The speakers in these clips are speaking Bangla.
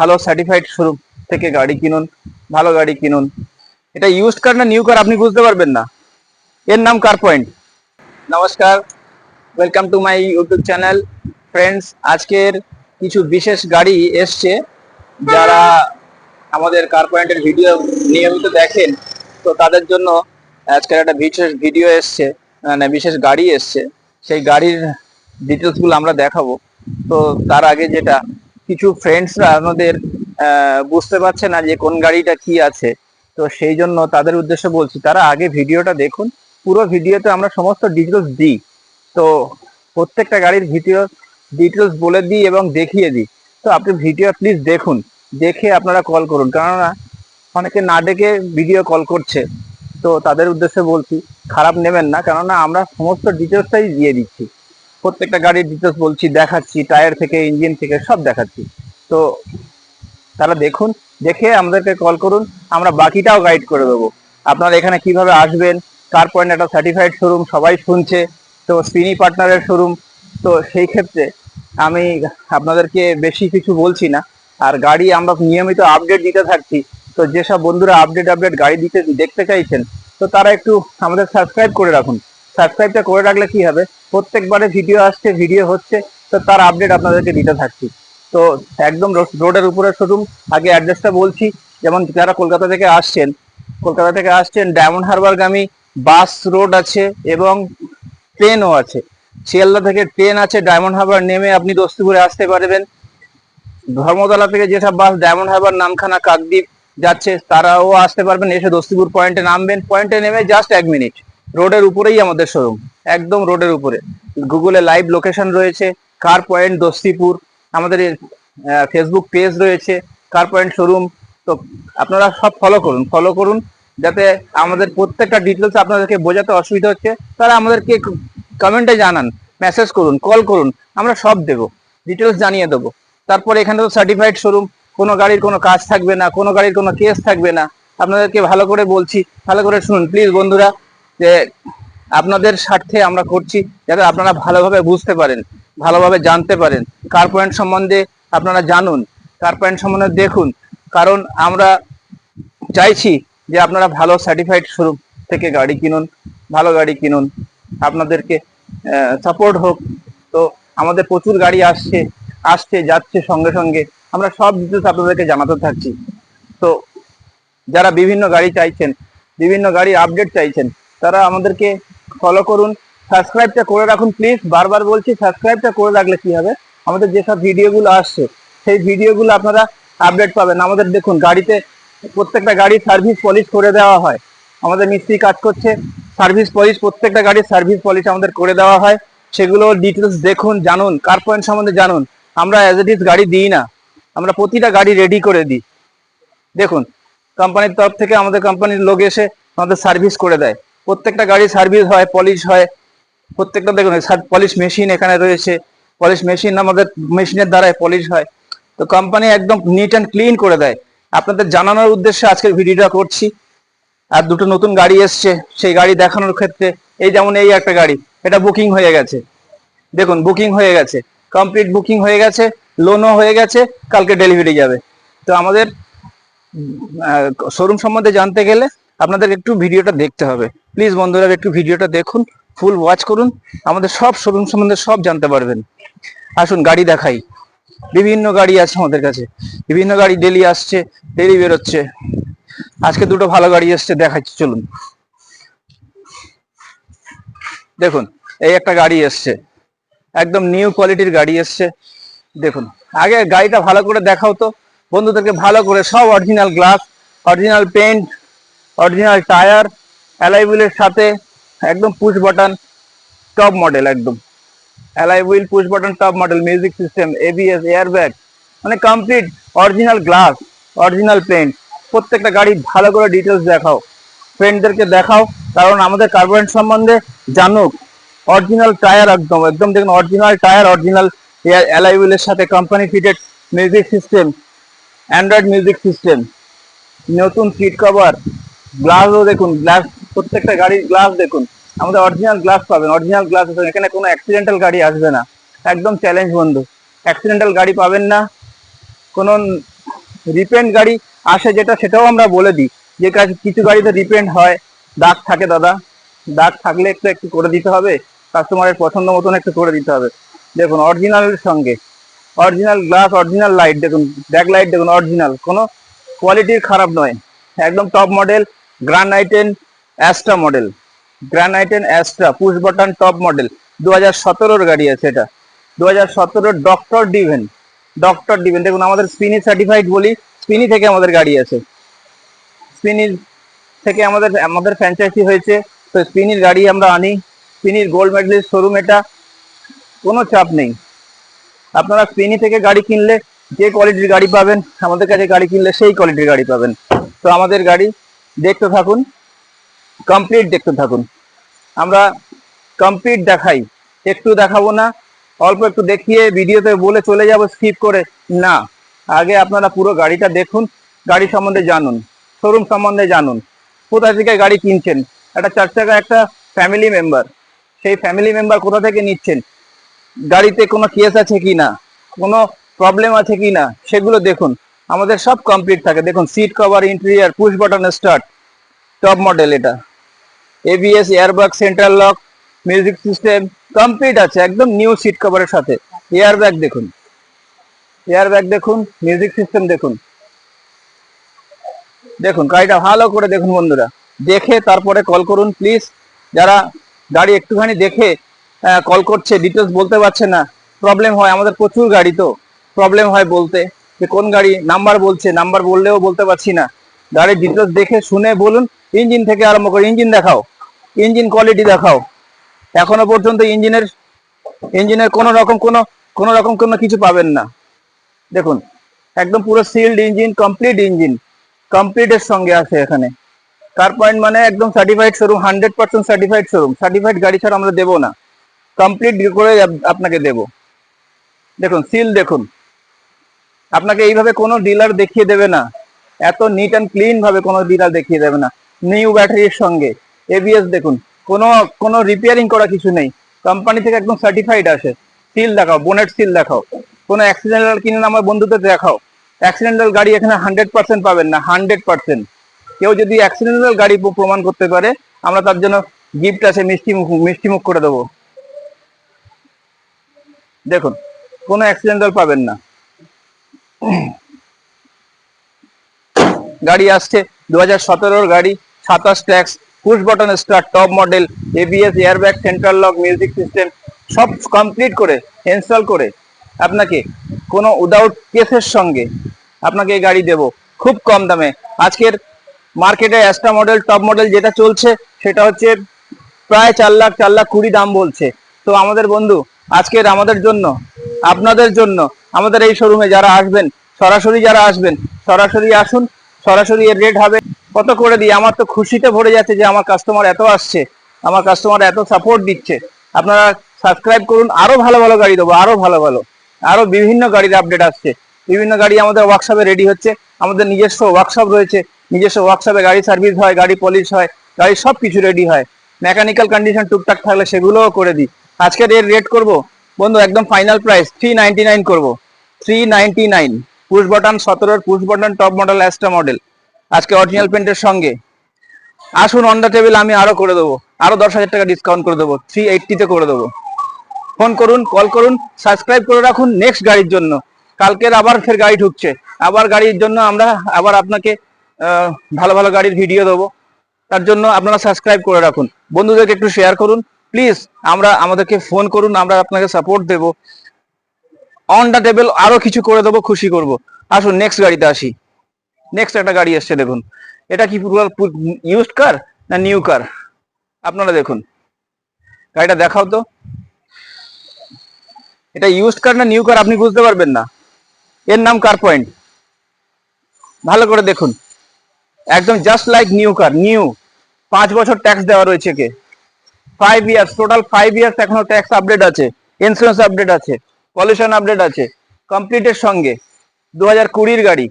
ভালো সার্টিফাইড শোরুম থেকে গাড়ি কিনুন, ভালো গাড়ি কিনুন। এটা ইউজড কার না নিউ কার আপনি বুঝতে পারবেন না। এর নাম কার পয়েন্ট। নমস্কার, welcome to my YouTube channel. Friends, আজকের কিছু বিশেষ গাড়ি এসছে। যারা আমাদের কার পয়েন্টের ভিডিও নিয়মিত দেখেন, তো তাদের জন্য আজকের একটা বিশেষ ভিডিও এসছে, মানে বিশেষ গাড়ি এসছে। সেই গাড়ির ডিটেলসগুলো আমরা দেখাবো। তো তার আগে যেটা, কিছু ফ্রেন্ডসরা আমাদের বুঝতে পারছে না যে কোন গাড়িটা কি আছে, তো সেই জন্য তাদের উদ্দেশ্যে বলছি, তারা আগে ভিডিওটা দেখুন। পুরো ভিডিওতে আমরা সমস্ত ডিটেলস দিই। তো প্রত্যেকটা গাড়ির ভিডিও ডিটেলস বলে দিই এবং দেখিয়ে দিই। তো আপনি ভিডিও প্লিজ দেখুন, দেখে আপনারা কল করুন, কেননা অনেকে না ডেকে ভিডিও কল করছে। তো তাদের উদ্দেশ্যে বলছি, খারাপ নেবেন না, কেননা আমরা সমস্ত ডিটেলসটাই দিয়ে দিচ্ছি। প্রত্যেকটা গাড়ির ডিটেলস বলছি, দেখাচ্ছি, টায়ার থেকে ইঞ্জিন থেকে সব দেখাচ্ছি। তো তারা দেখুন, দেখে আমাদেরকে কল করুন, আমরা বাকিটাও গাইড করে দেবো। আপনারা এখানে কিভাবে আসবেন, কার পয়েন্ট একটা সার্টিফাইড শোরুম, সবাই শুনছে, তো শ্রীনি পার্টনারের শোরুম। তো সেই ক্ষেত্রে আমি আপনাদেরকে বেশি কিছু বলছি না। আর গাড়ি আমরা নিয়মিত আপডেট দিতে থাকছি। তো যেসব বন্ধুরা আপডেট গাড়ি দেখতে চাইছেন, তো তারা একটু আমাদের সাবস্ক্রাইব করে রাখুন। সাবস্ক্রাইবটা করে রাখলে কি হবে, প্রত্যেকবারে ভিডিও আসছে, ভিডিও হচ্ছে, তো তার আপডেট আপনাদেরকে দিতে থাকছি। তো একদম রোডের উপরে শোরুম। আগে অ্যাড্রেসটা বলছি, যেমন যারা কলকাতা থেকে আসছেন ডায়মন্ড হারবারগামী বাস রোড আছে এবং ট্রেনও আছে। শিয়ালদা থেকে ট্রেন আছে, ডায়মন্ড হারবার নেমে আপনি দস্তিপুরে আসতে পারবেন। ধর্মতলা থেকে যেসব বাস ডায়মন্ড হারবার, নামখানা, কাকদ্বীপ যাচ্ছে, তারাও আসতে পারবেন। এসে দস্তিপুর পয়েন্টে নামবেন, পয়েন্টে নেমে জাস্ট 1 মিনিট, রোডের উপরেই আমাদের শোরুম, একদম রোডের উপরে। গুগলে লাইভ লোকেশন রয়েছে, কার পয়েন্ট দস্তিপুর। আমাদের ফেসবুক পেজ রয়েছে, কার পয়েন্ট শোরুম। তো আপনারা সব ফলো করুন, যাতে আমাদের প্রত্যেকটা ডিটেলস আপনাদেরকে বোঝাতে অসুবিধা হচ্ছে, তারা আমাদেরকে কমেন্টে জানান, মেসেজ করুন, কল করুন, আমরা সব দেবো, ডিটেলস জানিয়ে দেবো। তারপরে এখানে তো সার্টিফাইড শোরুম, কোনো গাড়ির কোনো কাজ থাকবে না, কোনো গাড়ির কোনো কেস থাকবে না। আপনাদেরকে ভালো করে বলছি, ভালো করে শুনুন প্লিজ বন্ধুরা, যে আপনাদের স্বার্থে আমরা করছি, যাতে আপনারা ভালোভাবে বুঝতে পারেন, ভালোভাবে জানতে পারেন। কার পয়েন্ট সম্বন্ধে আপনারা জানুন, কার পয়েন্ট সম্বন্ধে দেখুন। কারণ আমরা চাইছি যে আপনারা ভালো সার্টিফাইড শোরুম থেকে গাড়ি কিনুন, ভালো গাড়ি কিনুন, আপনাদেরকে সাপোর্ট হোক। তো আমাদের প্রচুর গাড়ি আসছে, যাচ্ছে সঙ্গে সঙ্গে, আমরা সব ডিটেলস আপনাদেরকে জানাতে থাকছি। তো যারা বিভিন্ন গাড়ি চাইছেন, বিভিন্ন গাড়ি আপডেট চাইছেন, তারা আমাদেরকে ফলো করুন, সাবস্ক্রাইবটা করে রাখুন প্লিজ। বারবার বলছি, সাবস্ক্রাইবটা করে রাখলে কি হবে, আমাদের যেসব ভিডিওগুলো আসছে সেই ভিডিওগুলো আপনারা আপডেট পাবেন। আমাদের দেখুন, গাড়িতে প্রত্যেকটা গাড়ি সার্ভিস পলিশ করে দেওয়া হয়। আমাদের মিস্ত্রি কাজ করছে, সার্ভিস পলিশ, প্রত্যেকটা গাড়ির সার্ভিস পলিশ আমাদের করে দেওয়া হয়। সেগুলো ডিটেলস দেখুন, জানুন, কার পয়েন্ট সম্বন্ধে জানুন। আমরা অ্যাজ ইট ইজ গাড়ি দিই না, আমরা প্রতিটা গাড়ি রেডি করে দিই। দেখুন, কোম্পানির তরফ থেকে আমাদের কোম্পানির লোক এসে আমাদের সার্ভিস করে দেয়। প্রত্যেকটা গাড়ি সার্ভিস হয়, পলিশ হয়। প্রত্যেকটা দেখুন, পলিশ মেশিন এখানে রয়েছে, পলিশ মেশিন, আমাদের মেশিনের দ্বারাই পলিশ হয়। তো কোম্পানি একদম নিট অ্যান্ড ক্লিন করে দেয়। আপনাদের জানানোর উদ্দেশ্যে আজকের ভিডিওটা করছি। আর দুটো নতুন গাড়ি এসছে, সেই গাড়ি দেখানোর ক্ষেত্রে, এই যেমন এই একটা গাড়ি, এটা বুকিং হয়ে গেছে। দেখুন, বুকিং হয়ে গেছে, কমপ্লিট বুকিং হয়ে গেছে, লোনও হয়ে গেছে, কালকে ডেলিভারি যাবে। তো আমাদের শোরুম সম্বন্ধে জানতে গেলে আপনাদের একটু ভিডিওটা দেখতে হবে। প্লিজ বন্ধুরা, একটু ভিডিওটা দেখুন, ফুল ওয়াচ করুন, আমাদের সব শোরুম সম্বন্ধে সব জানতে পারবেন। আসুন গাড়ি দেখাই। বিভিন্ন গাড়ি আছে আমাদের কাছে, বিভিন্ন গাড়ি ডেলি আসছে, ডেলি বেরোচ্ছে। আজকে দুটো ভালো গাড়ি এসছে, দেখাচ্ছি চলুন। দেখুন, এই একটা গাড়ি এসছে, একদম নিউ কোয়ালিটির গাড়ি এসছে। দেখুন, আগে গাড়িটা ভালো করে দেখাও তো বন্ধুদেরকে, ভালো করে, সব original glass, original paint, original tyre, alloy হুইলের সাথে, একদম পুশ বাটন টপ মডেল, একদম alloy wheel, push button top model, music system, ABS, airbag, মানে complete original glass, original paint. প্রত্যেকটা গাড়ি ভালো করে ডিটেলস দেখাও, ফ্রেন্ডদেরকে দেখাও, কারণ আমাদের কার্বোরেট সম্বন্ধে জানুক। অরিজিনাল টায়ার, একদম একদম দেখুন, অরিজিনাল টায়ার, অরিজিনাল অ্যালয় হুইলের সাথে company fitted music system, Android music system, নতুন সিট কভার, গ্লাসও দেখুন, গ্লাস, প্রত্যেকটা গাড়ির গ্লাস দেখুন, আমাদের অরিজিনাল গ্লাস পাবেন, অরিজিনাল গ্লাস। এখানে কোনো অ্যাক্সিডেন্টাল গাড়ি আসবে না, একদম চ্যালেঞ্জ বন্ধু, অ্যাক্সিডেন্টাল গাড়ি পাবেন না। কোনো রিপেন্ট গাড়ি আসে যেটা, সেটাও আমরা বলে দিই যে কিছু গাড়িতে রিপেন্ট হয়, দাগ থাকে দাদা, দাগ থাকলে একটু একটু করে দিতে হবে, কাস্টমারের পছন্দ মতন একটু করে দিতে হবে। দেখুন অরিজিনালের সঙ্গে অরিজিনাল গ্লাস, অরিজিনাল লাইট, দেখুন ব্যাক লাইট দেখুন অরিজিনাল, কোনো কোয়ালিটির খারাপ নয়, একদম top model Grand i ten Asta model, Grand i ten Asta push button top model 2017-র গাড়ি আছে এটা, 2017-র ডক্টর ডিভেন দেখুন আমাদের স্পিনি সার্টিফাইড বলি, স্পিনি থেকে আমাদের গাড়ি আছে, স্পিনি থেকে আমাদের আমাদের ফ্র্যাঞ্চাইজি হয়েছে, তো স্পিনির গাড়ি আমরা আনি, স্পিনির গোল্ড মেডেলের শোরুম এটা, কোনো চাপ নেই। আপনারা স্পিনি থেকে গাড়ি কিনলে যে কোয়ালিটির গাড়ি পাবেন, আমাদের কাছে গাড়ি কিনলে সেই কোয়ালিটির গাড়ি পাবেন। তো আমাদের গাড়ি দেখতে থাকুন, কমপ্লিট দেখতে থাকুন, আমরা কমপ্লিট দেখাই, একটু দেখাবো না, অল্প একটু দেখিয়ে ভিডিওতে বলে চলে যাব স্কিপ করে না। আগে আপনারা পুরো গাড়িটা দেখুন, গাড়ি সম্বন্ধে জানুন, শোরুম সম্বন্ধে জানুন, কোথা থেকে গাড়ি কিনছেন, একটা 4 চাকা একটা ফ্যামিলি মেম্বার, সেই ফ্যামিলি মেম্বার কোথা থেকে নিচ্ছেন, গাড়িতে কোনো কেস আছে কি না, কোনো প্রবলেম আছে কি না, সেগুলো দেখুন। আমাদের সব কমপ্লিট থাকে, দেখুন seat cover, interior, push button start, top model এটা, ABS, airbag, central lock, music system complete আছে, একদম নিউ সিট কভারের সাথে। এয়ারব্যাগ দেখুন, এয়ারব্যাগ দেখুন, মিউজিক সিস্টেম দেখুন, দেখুন গাড়িটা ভালো করে দেখুন বন্ধুরা, দেখে তারপরে কল করুন প্লিজ। যারা গাড়ি একটুখানি দেখে কল করছে, ডিটেলস বলতে পারছে না, প্রবলেম হয়, আমাদের প্রচুর গাড়ি, তো প্রবলেম হয় বলতে যে কোন গাড়ি, নাম্বার বলছে, নাম্বার বললেও বলতে পারছি না, গাড়ির ডিটেলস দেখে শুনে বলুন। ইঞ্জিন থেকে আরম্ভ করে ইঞ্জিন দেখাও, ইঞ্জিন কোয়ালিটি দেখাও, এখনো পর্যন্ত ইঞ্জিনের ইঞ্জিনের কোনো রকম কিছু পাবেন না। দেখুন একদম পুরো সিল্ড ইঞ্জিন, কমপ্লিট ইঞ্জিন, কমপ্লিটের সঙ্গে আছে এখানে। কার পয়েন্ট মানে একদম certified showroom, 100% certified showroom, certified গাড়ি ছাড়া আমরা দেবো না, কমপ্লিট করে আপনাকে দেবো। দেখুন সিল দেখুন, আপনাকে এইভাবে কোনো ডিলার দেখিয়ে দেবে না, এত নিট অ্যান্ড ক্লিন ভাবে কোনো ডিলার দেখিয়ে দেবে না। নিউ ব্যাটারির সঙ্গে এবিএস দেখুন, কোনো কোনো রিপেয়ারিং করা কিছু নেই, কোম্পানি থেকে একদম সার্টিফাইড আসে। সিল দেখাও, বোনেট সিল দেখাও, কোনো অ্যাক্সিডেন্টাল কিনে আমার বন্ধুদের দেখাও, অ্যাক্সিডেন্টাল গাড়ি এখানে 100% পাবেন না, 100%। কেউ যদি অ্যাক্সিডেন্টাল গাড়ি প্রমাণ করতে পারে, আমরা তার জন্য গিফট আছে, মিষ্টি মুখ করে দেবো। দেখুন কোনো অ্যাক্সিডেন্টাল পাবেন না। গাড়ি আসছে 2017-র গাড়ি, 27 tax, push button start, top model, ABS, airbag, central lock, music system সব কমপ্লিট করে ইনস্টল করে আপনাকে কোনো উইদাউট কেসের সঙ্গে আপনাকে এই গাড়ি দেব খুব কম দামে। আজকের মার্কেটে অ্যাস্ট্রা মডেল টপ মডেল যেটা চলছে সেটা হচ্ছে প্রায় 4 লাখ 20 দাম বলছে। তো আমাদের বন্ধু আজকের আমাদের জন্য, আপনাদের জন্য, আমাদের এই শোরুমে যারা আসবেন, যারা আসবেন সরাসরি আসুন, সরাসরি এর রেট হবে কত করে দিই। আমার তো খুশিতে ভরে যাচ্ছে যে আমার কাস্টমার এত আসছে, আমার কাস্টমার এত সাপোর্ট দিচ্ছে। আপনারা সাবস্ক্রাইব করুন, আরো ভালো ভালো গাড়ি দেবো, আরো ভালো ভালো, আরো বিভিন্ন গাড়ির আপডেট আসছে, বিভিন্ন গাড়ি আমাদের ওয়ার্কশপে রেডি হচ্ছে, আমাদের নিজস্ব ওয়ার্কশপ রয়েছে, নিজস্ব ওয়ার্কশপে গাড়ি সার্ভিস হয়, গাড়ি পলিশ হয়, গাড়ি সব কিছু রেডি হয়, মেকানিক্যাল কন্ডিশন টুকটাক থাকলে সেগুলোও করে দিই। আজকের এর রেট করব বন্ধু একদম ফাইনাল প্রাইস 399 করব, 399, পুশ বাটন 17-র push button top model Asta model, আজকে অরিজিনাল পেন্টের সঙ্গে। আসুন অন দ্য টেবিল, আমি আরো করে দেবো, আরো 10,000 টাকা ডিসকাউন্ট করে দেবো, 380-তে করে দেবো। ফোন করুন, কল করুন, সাবস্ক্রাইব করে রাখুন নেক্সট গাড়ির জন্য। কালকের আবার ফের গাড়ি ঢুকছে, আবার গাড়ির জন্য আমরা আবার আপনাকে ভালো ভালো গাড়ির ভিডিও দেবো, তার জন্য আপনারা সাবস্ক্রাইব করে রাখুন, বন্ধুদেরকে একটু শেয়ার করুন প্লিজ। আমাদেরকে ফোন করুন, আমরা আপনাকে সাপোর্ট দেবো, অন দ্য টেবিল আরো কিছু করে দেবো, খুশি করব। আসুন নেক্সট গাড়িতে আসি। নেক্সট একটা গাড়ি এসছে দেখুন, এটা কি ইউজড কার না নিউ কার, আপনারা দেখুন গাড়িটা দেখাও তো, এটা ইউজড কার না নিউ কার আপনি বুঝতে পারবেন না, এর নাম কার পয়েন্ট, ভালো করে দেখুন, একদম just like new car, new. 5 বছর ট্যাক্স দেওয়া রয়েছে কে, 5 ইয়ার্স, টোটাল 5 ইয়ার্স এখনো ট্যাক্স আপডেট আছে, ইন্স্যুরেন্স আপডেট আছে, পলিউশন আপডেট আছে, কমপ্লিটের সঙ্গে 2020-র গাড়ি,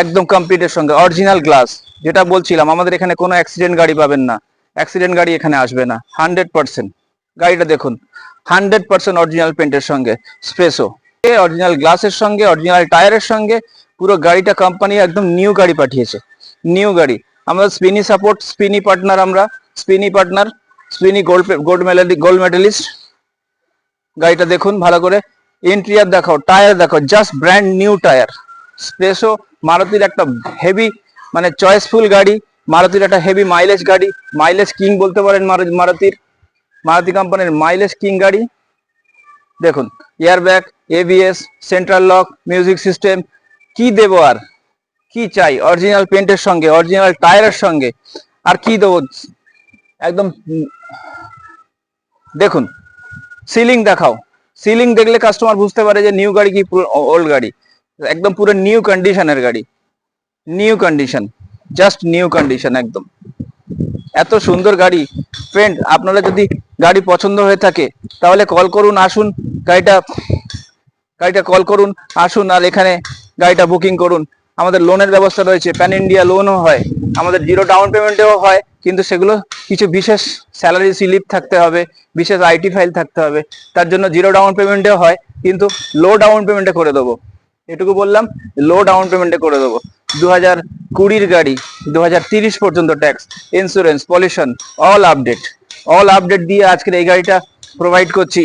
একদম কমপ্লিটের সঙ্গে অরিজিনাল গ্লাস। যেটা বলছিলাম আমাদের এখানে কোনো অ্যাক্সিডেন্ট গাড়ি পাবেন না, অ্যাক্সিডেন্ট গাড়ি এখানে আসবে না, 100%। গাড়িটা দেখুন 100% অরিজিনাল পেন্টের সঙ্গে, স্পেসো, অরিজিনাল গ্লাসের সঙ্গে, অরিজিনাল টায়ারের সঙ্গে, পুরো গাড়িটা কোম্পানি একদম নিউ গাড়ি পাঠিয়েছে, নিউ গাড়ি। আমরা স্পিনি সাপোর্ট, স্পিনি পার্টনার, আমরা spiny partner, spiny gold medallist. গাড়িটা দেখুন ভালো করে, ইন্টেরিয়র দেখাও, টায়ার দেখাও, জাস্ট ব্র্যান্ড নিউ টায়ার। স্পেসও মারুতির একটা হেভি মানে চয়েসফুল গাড়ি, মারুতির একটা হেভি মাইলেজ গাড়ি, মাইলেজ কিং বলতে পারেন মারুতি কোম্পানির মাইলেজ কিং গাড়ি। দেখুন airbag, ABS, central lock, music system, কি দেবো আর, কি চাই? অরিজিনাল পেন্টের সঙ্গে, অরিজিনাল টায়ারের সঙ্গে আর কি দেবো? একদম দেখুন সিলিং দেখাও, সিলিং দেখলে কাস্টমার বুঝতে পারে যে নিউ গাড়ি কি ওল্ড গাড়ি। একদম পুরো নিউ কন্ডিশনের গাড়ি, new condition, just new condition একদম। এত সুন্দর গাড়ি। ফ্রেন্ড, আপনারা যদি গাড়ি পছন্দ হয়ে থাকে তাহলে কল করুন, আসুন গাড়িটা কল করুন, আসুন আর এখানে গাড়িটা বুকিং করুন। আমাদের লোনের ব্যবস্থা রয়েছে, প্যান ইন্ডিয়া লোনও হয়, আমাদের জিরো ডাউন পেমেন্টেও হয়, কিন্তু সেগুলো কিছু বিশেষ স্যালারি স্লিপ থাকতে হবে, বিশেষ আইটি ফাইল থাকতে হবে, তার জন্য জিরো ডাউন পেমেন্টেও হয়, কিন্তু লো ডাউন পেমেন্টে করে দেবো। এটুকু বললাম, লো ডাউন পেমেন্টে করে দেবো। 2020 গাড়ি, 2030 পর্যন্ত tax, insurance, pollution, all update দিয়ে আজকের এই গাড়িটা প্রোভাইড করছি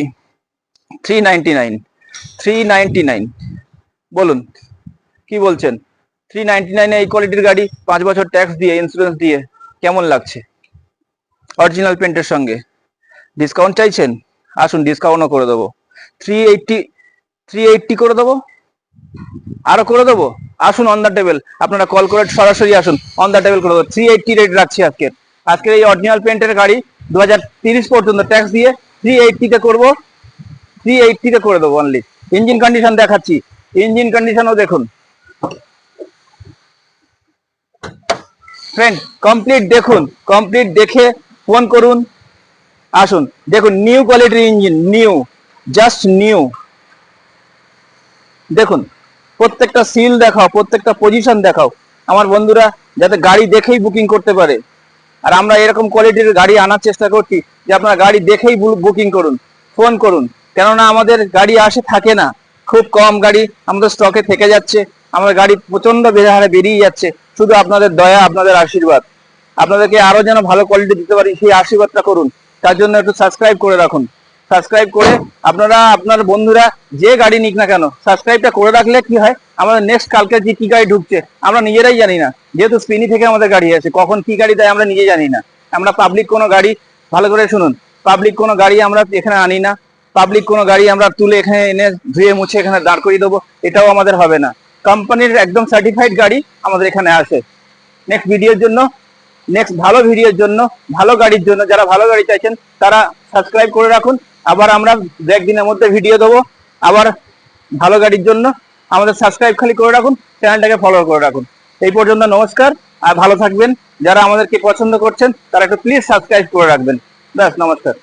399। বলুন কি বলছেন? 399 এই কোয়ালিটির গাড়ি, 5 বছর ট্যাক্স দিয়ে, ইন্স্যুরেন্স দিয়ে, কেমন লাগছে? অরিজিনাল পেন্টের সঙ্গে। ডিসকাউন্ট চাইছেন? আসুন, ডিসকাউন্টও করে দেবো। 380 করে দেবো, আরো করে দেবো। আসুন অন দ্য টেবিল, আপনারা কল করে সরাসরি আসুন, অন দ্য টেবিল করে দেবো। 380 রেট রাখছি আজকের এই অরিজিনাল পেন্টের গাড়ি 2030 পর্যন্ত ট্যাক্স দিয়ে 380 করবো, 380 করে দেবো অনলি। ইঞ্জিন কন্ডিশন দেখাচ্ছি, ইঞ্জিন কন্ডিশনও দেখুন ফ্রেন্ড, কমপ্লিট দেখুন, কমপ্লিট দেখে ফোন করুন, আসুন দেখুন। নিউ কোয়ালিটির ইঞ্জিন, নিউ, জাস্ট নিউ। দেখুন প্রত্যেকটা সিল দেখাও, প্রত্যেকটা পজিশন দেখাও, আমার বন্ধুরা যাতে গাড়ি দেখেই বুকিং করতে পারে। আর আমরা এরকম কোয়ালিটির গাড়ি আনার চেষ্টা করছি যে আপনারা গাড়ি দেখেই বুকিং করুন, ফোন করুন। কেননা আমাদের গাড়ি আসে থাকে না, খুব কম গাড়ি আমাদের স্টকে থেকে যাচ্ছে, আমাদের গাড়ি প্রচন্ড হারে বেরিয়ে যাচ্ছে। শুধু আপনাদের দয়া, আপনাদের আশীর্বাদ, আপনাদেরকে আরো যেন ভালো কোয়ালিটি দিতে পারি সেই আশীর্বাদটা করুন। তার জন্য একটু সাবস্ক্রাইব করে রাখুন, সাবস্ক্রাইব করে আপনারা আপনার বন্ধুরা যে গাড়ি নিক না কেন, সাবস্ক্রাইবটা করে রাখলে কি হয়, আমাদের নেক্সট কালকে যে কি গাড়ি ঢুকছে আমরা নিজেরাই জানি না, যেহেতু স্পিনি থেকে আমাদের গাড়ি আছে, কখন কি গাড়ি দেয় আমরা নিজে জানি না। আমরা পাবলিক কোনো গাড়ি, ভালো করে শুনুন, পাবলিক কোনো গাড়ি আমরা এখানে আনি না, পাবলিক কোনো গাড়ি আমরা তুলে এখানে এনে ধুয়ে মুছে এখানে দাঁড় করিয়ে দেবো, এটাও আমাদের হবে না। কোম্পানির একদম সার্টিফাইড গাড়ি আমাদের এখানে আসে। নেক্সট ভিডিওর জন্য, নেক্সট ভালো ভিডিওর জন্য, ভালো গাড়ির জন্য, যারা ভালো গাড়ি চাইছেন তারা সাবস্ক্রাইব করে রাখুন। আবার আমরা 1 দিনের মধ্যে ভিডিও দেবো আবার ভালো গাড়ির জন্য। আমাদের সাবস্ক্রাইব খালি করে রাখুন, চ্যানেলটাকে ফলো করে রাখুন। এই পর্যন্ত নমস্কার, আর ভালো থাকবেন। যারা আমাদেরকে পছন্দ করছেন তারা একটু প্লিজ সাবস্ক্রাইব করে রাখবেন। ব্যাস, নমস্কার।